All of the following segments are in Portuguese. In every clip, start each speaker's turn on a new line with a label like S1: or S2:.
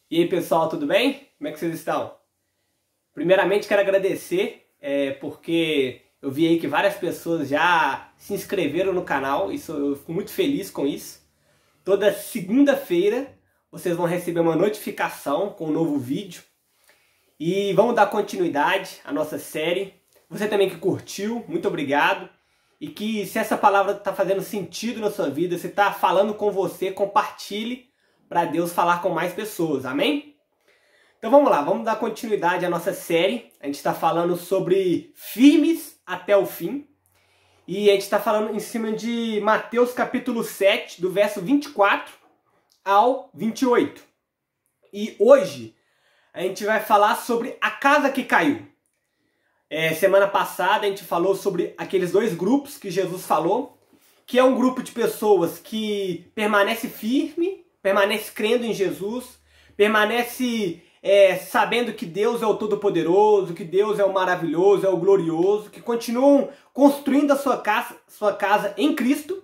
S1: E aí pessoal, tudo bem? Como é que vocês estão? Primeiramente quero agradecer, porque eu vi aí que várias pessoas já se inscreveram no canal, eu fico muito feliz com isso. Toda segunda-feira vocês vão receber uma notificação com um novo vídeo. E vamos dar continuidade à nossa série. Você também que curtiu, muito obrigado. E que se essa palavra está fazendo sentido na sua vida, se está falando com você, compartilhe para Deus falar com mais pessoas, amém? Então vamos lá, vamos dar continuidade à nossa série. A gente está falando sobre firmes até o fim. E a gente está falando em cima de Mateus capítulo 7, do verso 24 ao 28. E hoje a gente vai falar sobre a casa que caiu. Semana passada a gente falou sobre aqueles dois grupos que Jesus falou, que é um grupo de pessoas que permanece firme, permanece crendo em Jesus, permanece sabendo que Deus é o Todo-Poderoso, que Deus é o maravilhoso, é o glorioso, que continuam construindo a sua casa em Cristo.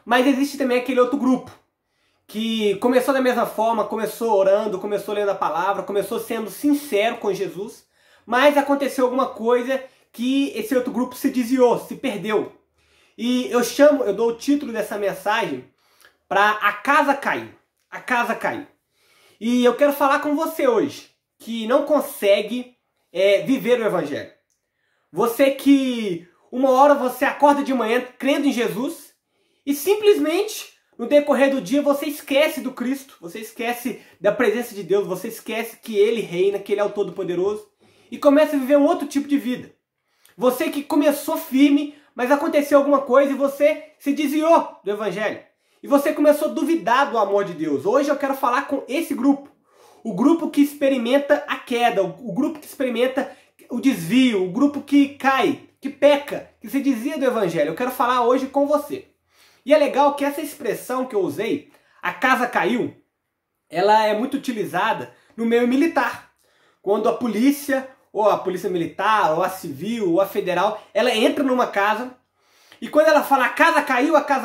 S1: Mas existe também aquele outro grupo, que começou da mesma forma, começou orando, começou lendo a palavra, começou sendo sincero com Jesus, mas aconteceu alguma coisa que esse outro grupo se desviou, se perdeu. E eu dou o título dessa mensagem para A Casa Caiu. A casa caiu. E eu quero falar com você hoje, que não consegue viver o Evangelho. Você que uma hora você acorda de manhã crendo em Jesus e simplesmente no decorrer do dia você esquece do Cristo, você esquece da presença de Deus, você esquece que Ele reina, que Ele é o Todo-Poderoso e começa a viver um outro tipo de vida. Você que começou firme, mas aconteceu alguma coisa e você se desviou do Evangelho. E você começou a duvidar do amor de Deus. Hoje eu quero falar com esse grupo. O grupo que experimenta a queda, o grupo que experimenta o desvio, o grupo que cai, que peca, que se desvia do Evangelho. Eu quero falar hoje com você. E é legal que essa expressão que eu usei, a casa caiu, ela é muito utilizada no meio militar. Quando a polícia, ou a polícia militar, ou a civil, ou a federal, ela entra numa casa. E quando ela fala a casa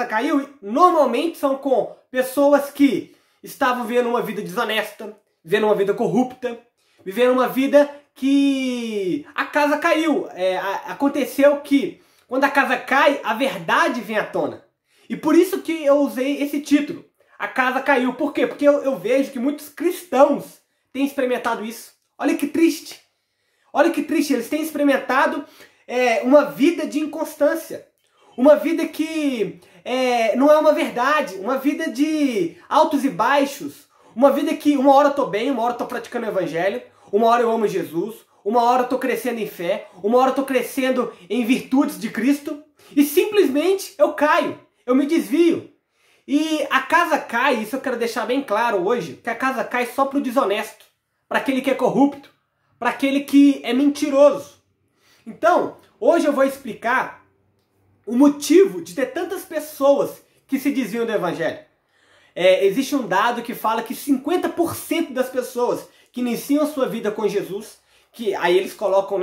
S1: caiu, normalmente são com pessoas que estavam vivendo uma vida desonesta, vivendo uma vida corrupta, vivendo uma vida que a casa caiu. Aconteceu que quando a casa cai, a verdade vem à tona. E por isso que eu usei esse título, A Casa Caiu. Por quê? Porque eu vejo que muitos cristãos têm experimentado isso. Olha que triste. Olha que triste, eles têm experimentado uma vida de inconstância. Uma vida que não é uma verdade, uma vida de altos e baixos, uma vida que uma hora eu tô bem, uma hora eu tô praticando o Evangelho, uma hora eu amo Jesus, uma hora eu tô crescendo em fé, uma hora eu tô crescendo em virtudes de Cristo, e simplesmente eu caio, eu me desvio. E a casa cai, isso eu quero deixar bem claro hoje, que a casa cai só para o desonesto, para aquele que é corrupto, para aquele que é mentiroso. Então, hoje eu vou explicar o motivo de ter tantas pessoas que se desviam do Evangelho. Existe um dado que fala que 50% das pessoas que iniciam sua vida com Jesus, que aí eles colocam,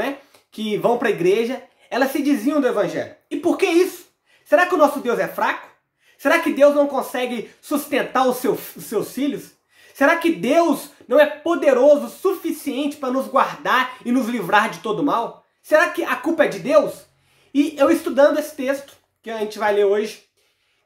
S1: que vão para a igreja, elas se desviam do Evangelho. E por que isso? Será que o nosso Deus é fraco? Será que Deus não consegue sustentar os seus filhos? Será que Deus não é poderoso o suficiente para nos guardar e nos livrar de todo mal? Será que a culpa é de Deus? E eu estudando esse texto, que a gente vai ler hoje,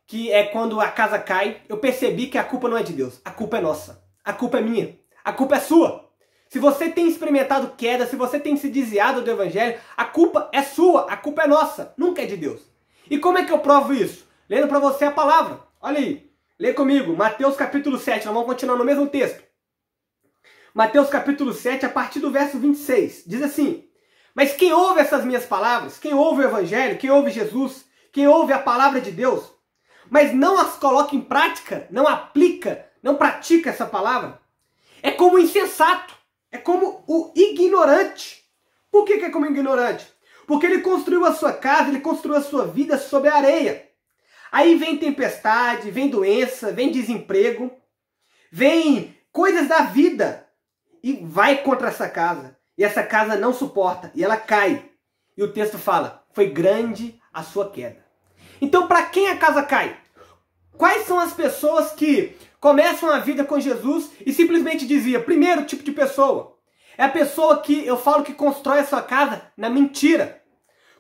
S1: que é quando a casa cai, eu percebi que a culpa não é de Deus, a culpa é nossa, a culpa é minha, a culpa é sua. Se você tem experimentado queda, se você tem se desviado do Evangelho, a culpa é sua, a culpa é nossa, nunca é de Deus. E como é que eu provo isso? Lendo para você a palavra, olha aí, lê comigo, Mateus capítulo 7, nós vamos continuar no mesmo texto. Mateus capítulo 7, a partir do verso 26, diz assim: mas quem ouve essas minhas palavras, quem ouve o Evangelho, quem ouve Jesus, quem ouve a palavra de Deus, mas não as coloca em prática, não aplica, não pratica essa palavra, é como o insensato, é como o ignorante. Por que é como ignorante? Porque ele construiu a sua casa, ele construiu a sua vida sobre a areia. Aí vem tempestade, vem doença, vem desemprego, vem coisas da vida e vai contra essa casa. E essa casa não suporta, e ela cai. E o texto fala, foi grande a sua queda. Então, para quem a casa cai? Quais são as pessoas que começam a vida com Jesus e simplesmente dizia, primeiro tipo de pessoa, é a pessoa que eu falo que constrói a sua casa na mentira.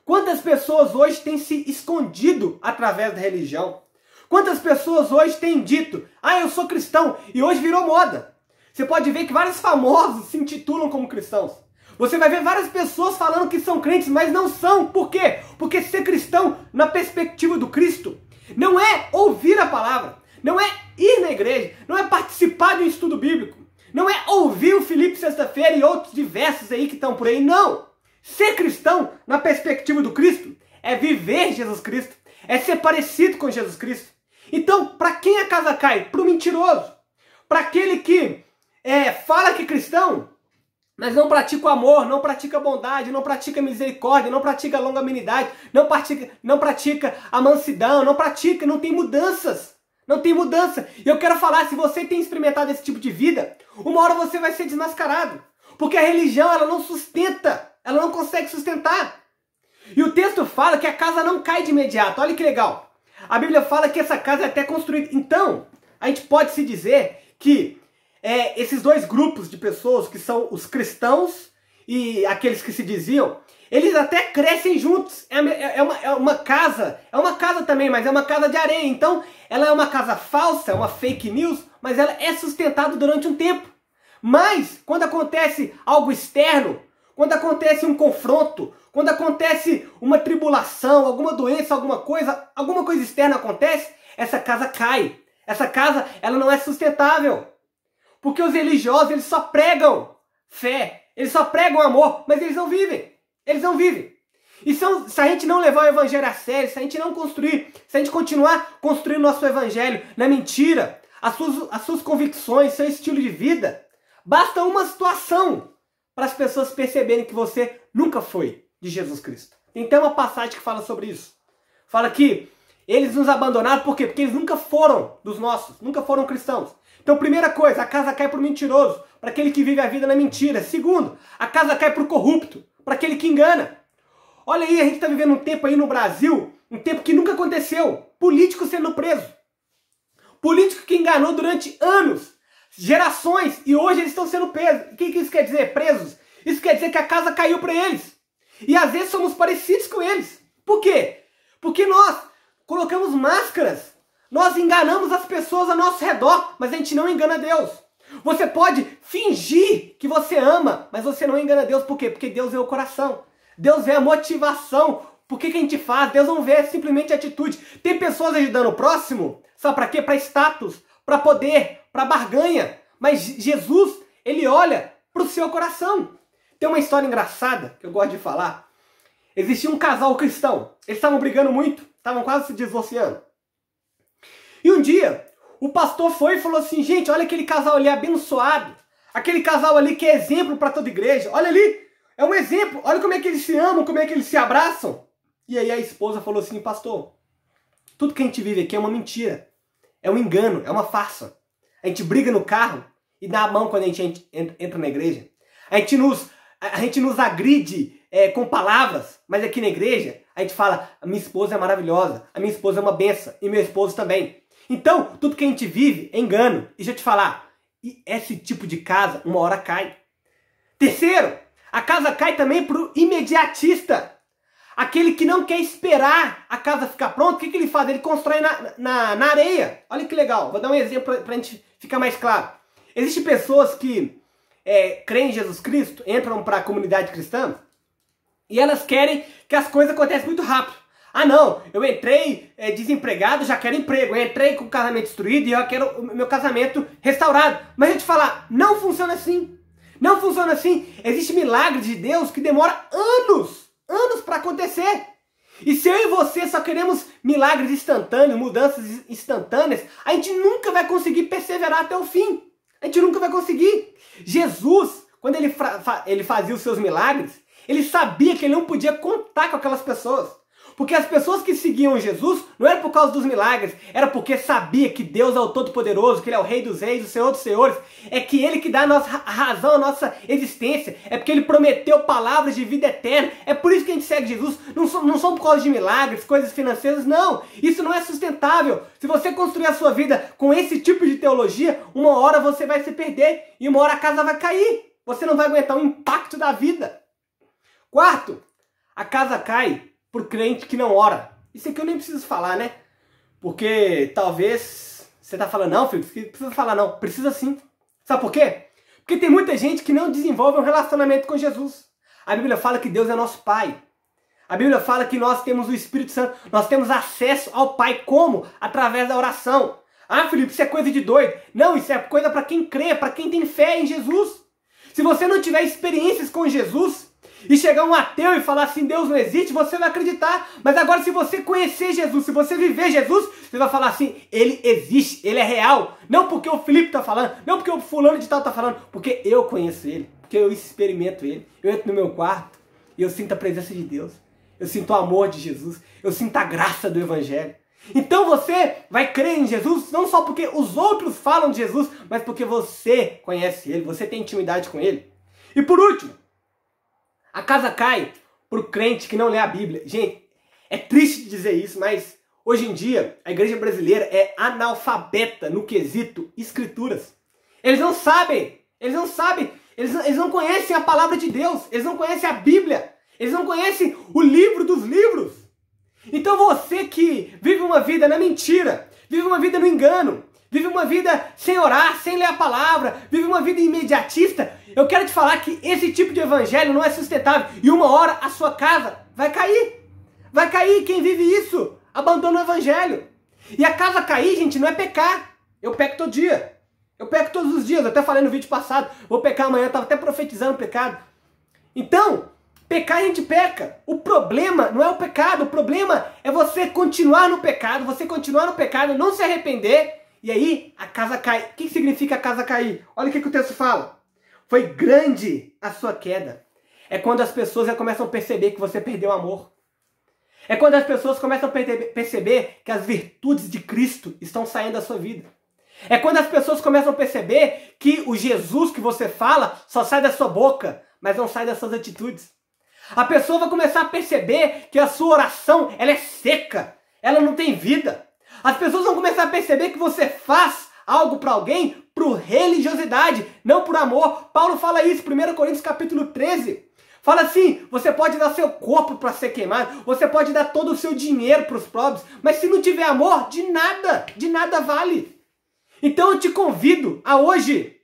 S1: Quantas pessoas hoje têm se escondido através da religião? Quantas pessoas hoje têm dito, eu sou cristão, e hoje virou moda. Você pode ver que vários famosos se intitulam como cristãos. Você vai ver várias pessoas falando que são crentes, mas não são. Por quê? Porque ser cristão, na perspectiva do Cristo, não é ouvir a palavra, não é ir na igreja, não é participar de um estudo bíblico, não é ouvir o Felipe Sexta-feira e outros diversos aí que estão por aí, não. Ser cristão, na perspectiva do Cristo, é viver Jesus Cristo, é ser parecido com Jesus Cristo. Então, para quem a casa cai? Para o mentiroso, para aquele que fala que é cristão, mas não pratica o amor, não pratica a bondade, não pratica a misericórdia, não pratica a longanimidade, não pratica a mansidão, não tem mudanças. Não tem mudança. E eu quero falar, se você tem experimentado esse tipo de vida, uma hora você vai ser desmascarado. Porque a religião, ela não sustenta, ela não consegue sustentar. E o texto fala que a casa não cai de imediato. Olha que legal. A Bíblia fala que essa casa é até construída. Então, a gente pode se dizer que esses dois grupos de pessoas, que são os cristãos e aqueles que se diziam, eles até crescem juntos. É uma casa também, mas é uma casa de areia. Então, ela é uma casa falsa, é uma fake news, mas ela é sustentada durante um tempo. Mas, quando acontece algo externo, quando acontece um confronto, quando acontece uma tribulação, alguma doença, alguma coisa externa acontece, essa casa cai. Essa casa, ela não é sustentável. Porque os religiosos, eles só pregam fé, eles só pregam amor, mas eles não vivem. Eles não vivem. E se a gente não levar o evangelho a sério, se a gente não construir, se a gente continuar construindo nosso evangelho na mentira, as suas convicções, seu estilo de vida, basta uma situação para as pessoas perceberem que você nunca foi de Jesus Cristo. Tem até uma passagem que fala sobre isso. Fala que eles nos abandonaram, por quê? Porque eles nunca foram dos nossos, nunca foram cristãos. Então, primeira coisa, a casa cai para o mentiroso, para aquele que vive a vida na mentira. Segundo, a casa cai para o corrupto, para aquele que engana. Olha aí, a gente está vivendo um tempo aí no Brasil, um tempo que nunca aconteceu. Político sendo preso. Político que enganou durante anos, gerações, e hoje eles estão sendo presos. O que isso quer dizer, presos? Isso quer dizer que a casa caiu para eles. E às vezes somos parecidos com eles. Por quê? Porque nós colocamos máscaras. Nós enganamos as pessoas ao nosso redor, mas a gente não engana Deus. Você pode fingir que você ama, mas você não engana Deus. Por quê? Porque Deus vê o coração. Deus vê a motivação. Por que a gente faz? Deus não vê simplesmente a atitude. Tem pessoas ajudando o próximo, sabe para quê? Para status, para poder, para barganha. Mas Jesus, ele olha para o seu coração. Tem uma história engraçada que eu gosto de falar. Existia um casal cristão. Eles estavam brigando muito, estavam quase se divorciando. E um dia, o pastor foi e falou assim, gente, olha aquele casal ali abençoado. Aquele casal ali que é exemplo para toda igreja. Olha ali, é um exemplo. Olha como é que eles se amam, como é que eles se abraçam. E aí a esposa falou assim, pastor, tudo que a gente vive aqui é uma mentira. É um engano, é uma farsa. A gente briga no carro e dá a mão quando a gente entra na igreja. A gente nos agride com palavras, mas aqui na igreja a gente fala, a minha esposa é maravilhosa, a minha esposa é uma benção e meu esposo também. Então, tudo que a gente vive é engano. E deixa eu te falar, esse tipo de casa uma hora cai. Terceiro, a casa cai também para o imediatista. Aquele que não quer esperar a casa ficar pronta, o que ele faz? Ele constrói na areia. Olha que legal, vou dar um exemplo para a gente ficar mais claro. Existem pessoas que creem em Jesus Cristo, entram para a comunidade cristã, e elas querem que as coisas aconteçam muito rápido. Ah não, eu entrei desempregado, já quero emprego. Eu entrei com o casamento destruído e eu quero o meu casamento restaurado. Mas eu te falar, não funciona assim. Não funciona assim. Existe milagre de Deus que demora anos para acontecer. E se eu e você só queremos milagres instantâneos, mudanças instantâneas, a gente nunca vai conseguir perseverar até o fim. A gente nunca vai conseguir. Jesus, quando ele fazia os seus milagres, ele sabia que ele não podia contar com aquelas pessoas. Porque as pessoas que seguiam Jesus não era por causa dos milagres, era porque sabia que Deus é o Todo-Poderoso, que Ele é o Rei dos Reis, o Senhor dos Senhores. É que Ele que dá a nossa razão, a nossa existência. É porque Ele prometeu palavras de vida eterna. É por isso que a gente segue Jesus. Não são por causa de milagres, coisas financeiras, não. Isso não é sustentável. Se você construir a sua vida com esse tipo de teologia, uma hora você vai se perder e uma hora a casa vai cair. Você não vai aguentar o impacto da vida. Quarto, a casa cai por crente que não ora. Isso aqui eu nem preciso falar, né? Porque talvez você tá falando, não, filho, não precisa falar não. Precisa sim. Sabe por quê? Porque tem muita gente que não desenvolve um relacionamento com Jesus. A Bíblia fala que Deus é nosso Pai. A Bíblia fala que nós temos o Espírito Santo. Nós temos acesso ao Pai. Como? Através da oração. Ah, Felipe, isso é coisa de doido. Não, isso é coisa para quem crê, para quem tem fé em Jesus. Se você não tiver experiências com Jesus e chegar um ateu e falar assim, Deus não existe, você vai acreditar. Mas agora se você conhecer Jesus, se você viver Jesus, você vai falar assim, Ele existe, Ele é real. Não porque o Felipe está falando, não porque o fulano de tal está falando, porque eu conheço Ele, porque eu experimento Ele. Eu entro no meu quarto e eu sinto a presença de Deus. Eu sinto o amor de Jesus, eu sinto a graça do Evangelho. Então você vai crer em Jesus não só porque os outros falam de Jesus, mas porque você conhece Ele, você tem intimidade com Ele. E por último, a casa cai por crente que não lê a Bíblia. Gente, é triste dizer isso, mas hoje em dia a igreja brasileira é analfabeta no quesito escrituras. Eles não sabem, eles não conhecem a palavra de Deus, eles não conhecem a Bíblia, eles não conhecem o livro dos livros. Então você que vive uma vida na mentira, vive uma vida no engano, vive uma vida sem orar, sem ler a palavra, vive uma vida imediatista, eu quero te falar que esse tipo de evangelho não é sustentável e uma hora a sua casa vai cair. Vai cair, quem vive isso abandona o evangelho. E a casa cair, gente, não é pecar. Eu peco todo dia. Eu peco todos os dias, eu até falei no vídeo passado, vou pecar amanhã, eu estava até profetizando o pecado. Então, pecar a gente peca. O problema não é o pecado, o problema é você continuar no pecado, não se arrepender, e aí a casa cai. O que significa a casa cair? Olha o que o texto fala. Foi grande a sua queda. É quando as pessoas já começam a perceber que você perdeu o amor. É quando as pessoas começam a perceber que as virtudes de Cristo estão saindo da sua vida. É quando as pessoas começam a perceber que o Jesus que você fala só sai da sua boca, mas não sai das suas atitudes. A pessoa vai começar a perceber que a sua oração ela é seca, ela não tem vida. As pessoas vão começar a perceber que você faz algo para alguém por religiosidade, não por amor. Paulo fala isso, 1 Coríntios capítulo 13. Fala assim, você pode dar seu corpo para ser queimado, você pode dar todo o seu dinheiro para os pobres, mas se não tiver amor, de nada vale. Então eu te convido a hoje,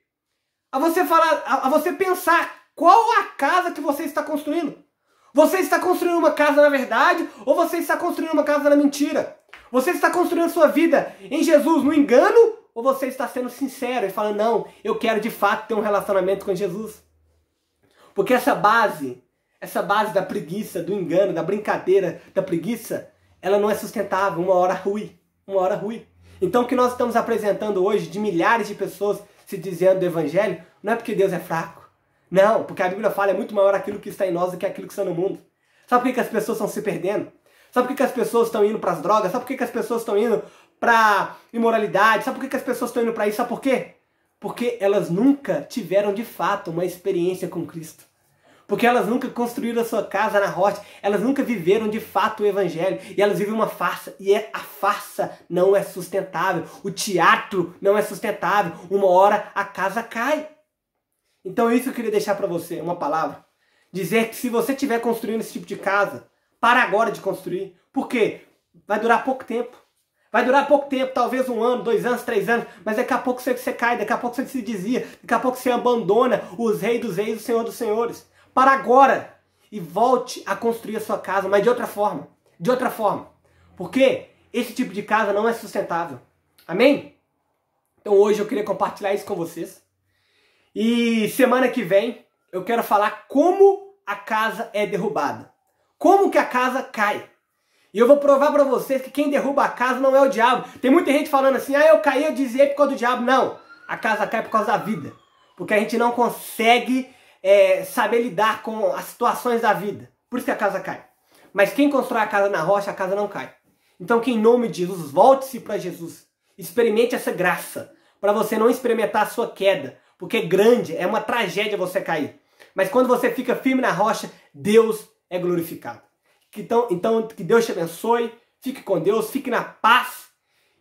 S1: a você pensar qual a casa que você está construindo. Você está construindo uma casa na verdade ou você está construindo uma casa na mentira? Você está construindo sua vida em Jesus no engano ou você está sendo sincero e falando, não, eu quero de fato ter um relacionamento com Jesus? Porque essa base da preguiça, do engano, da brincadeira, da preguiça, ela não é sustentável, uma hora ruim. Então o que nós estamos apresentando hoje de milhares de pessoas se dizendo do Evangelho, não é porque Deus é fraco. Não, porque a Bíblia fala, é muito maior aquilo que está em nós do que aquilo que está no mundo. Sabe por que as pessoas estão se perdendo? Sabe por que as pessoas estão indo para as drogas? Sabe por que as pessoas estão indo para imoralidade? Sabe por que as pessoas estão indo para isso? Sabe por quê? Porque elas nunca tiveram de fato uma experiência com Cristo. Porque elas nunca construíram a sua casa na rocha. Elas nunca viveram de fato o Evangelho. E elas vivem uma farsa. E a farsa não é sustentável. O teatro não é sustentável. Uma hora a casa cai. Então isso eu queria deixar para você, uma palavra. Dizer que se você estiver construindo esse tipo de casa, para agora de construir. Por quê? Vai durar pouco tempo. Vai durar pouco tempo, talvez 1 ano, 2 anos, 3 anos, mas daqui a pouco você cai, daqui a pouco você se desvia, daqui a pouco você abandona os reis dos reis, o Senhor dos senhores. Para agora e volte a construir a sua casa, mas de outra forma. De outra forma. Porque esse tipo de casa não é sustentável. Amém? Então hoje eu queria compartilhar isso com vocês. E semana que vem eu quero falar como a casa é derrubada. Como que a casa cai. E eu vou provar para vocês que quem derruba a casa não é o diabo. Tem muita gente falando assim, eu caí, eu desviei por causa do diabo. Não, a casa cai por causa da vida. Porque a gente não consegue saber lidar com as situações da vida. Por isso que a casa cai. Mas quem constrói a casa na rocha, a casa não cai. Então que em nome de Jesus, volte-se para Jesus. Experimente essa graça, para você não experimentar a sua queda, porque é grande, é uma tragédia você cair. Mas quando você fica firme na rocha, Deus é glorificado. Então que Deus te abençoe, fique com Deus, fique na paz.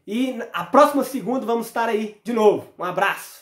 S1: E a próxima segunda vamos estar aí de novo. Um abraço.